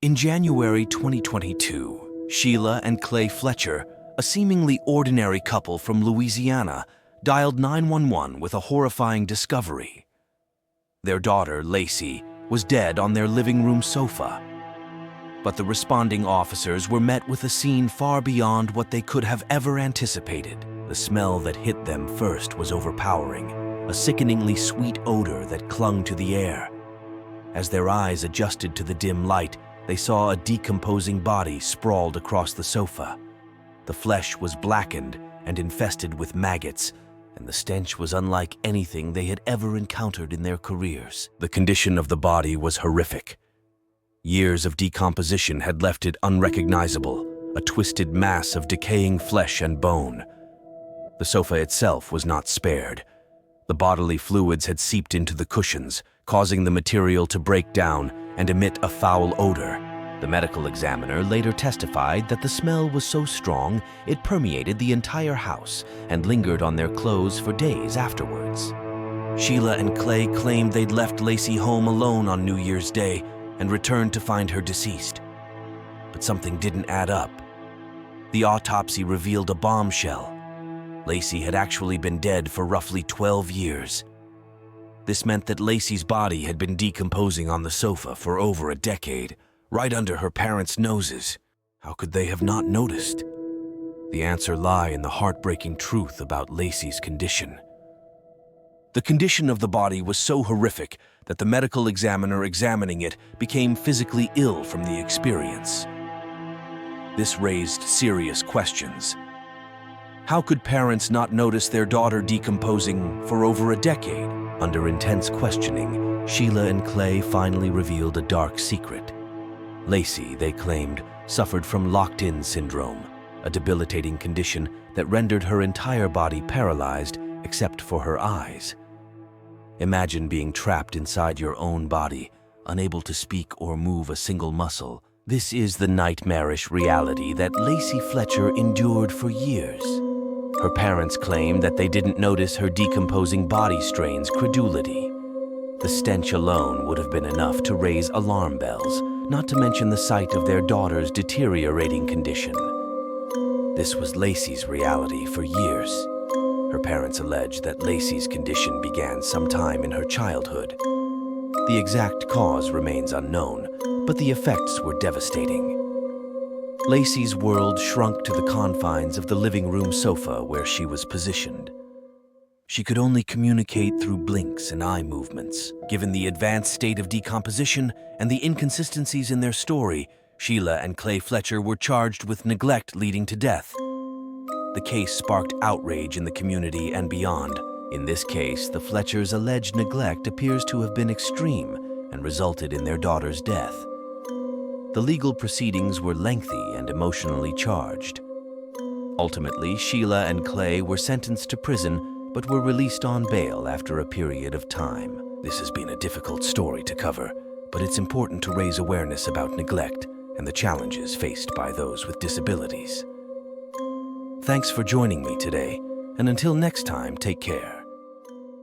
In January 2022, Sheila and Clay Fletcher, a seemingly ordinary couple from Louisiana, dialed 911 with a horrifying discovery. Their daughter, Lacey, was dead on their living room sofa. But the responding officers were met with a scene far beyond what they could have ever anticipated. The smell that hit them first was overpowering, a sickeningly sweet odor that clung to the air. As their eyes adjusted to the dim light, they saw a decomposing body sprawled across the sofa. The flesh was blackened and infested with maggots, and the stench was unlike anything they had ever encountered in their careers. The condition of the body was horrific. Years of decomposition had left it unrecognizable, a twisted mass of decaying flesh and bone. The sofa itself was not spared. The bodily fluids had seeped into the cushions, causing the material to break down and emit a foul odor. The medical examiner later testified that the smell was so strong it permeated the entire house and lingered on their clothes for days afterwards. Sheila and Clay claimed they'd left Lacey home alone on New Year's Day and returned to find her deceased. But something didn't add up. The autopsy revealed a bombshell. Lacey had actually been dead for roughly 12 years. This meant that Lacey's body had been decomposing on the sofa for over a decade, right under her parents' noses. How could they have not noticed? The answer lay in the heartbreaking truth about Lacey's condition. The condition of the body was so horrific that the medical examiner examining it became physically ill from the experience. This raised serious questions. How could parents not notice their daughter decomposing for over a decade? Under intense questioning, Sheila and Clay finally revealed a dark secret. Lacey, they claimed, suffered from locked-in syndrome, a debilitating condition that rendered her entire body paralyzed except for her eyes. Imagine being trapped inside your own body, unable to speak or move a single muscle. This is the nightmarish reality that Lacey Fletcher endured for years. Her parents claimed that they didn't notice her decomposing body strain's credulity. The stench alone would have been enough to raise alarm bells, not to mention the sight of their daughter's deteriorating condition. This was Lacey's reality for years. Her parents alleged that Lacey's condition began sometime in her childhood. The exact cause remains unknown, but the effects were devastating. Lacey's world shrunk to the confines of the living room sofa where she was positioned. She could only communicate through blinks and eye movements. Given the advanced state of decomposition and the inconsistencies in their story, Sheila and Clay Fletcher were charged with neglect leading to death. The case sparked outrage in the community and beyond. In this case, the Fletchers' alleged neglect appears to have been extreme and resulted in their daughter's death. The legal proceedings were lengthy and emotionally charged. Ultimately, Sheila and Clay were sentenced to prison but were released on bail after a period of time. This has been a difficult story to cover, but it's important to raise awareness about neglect and the challenges faced by those with disabilities. Thanks for joining me today, and until next time, take care.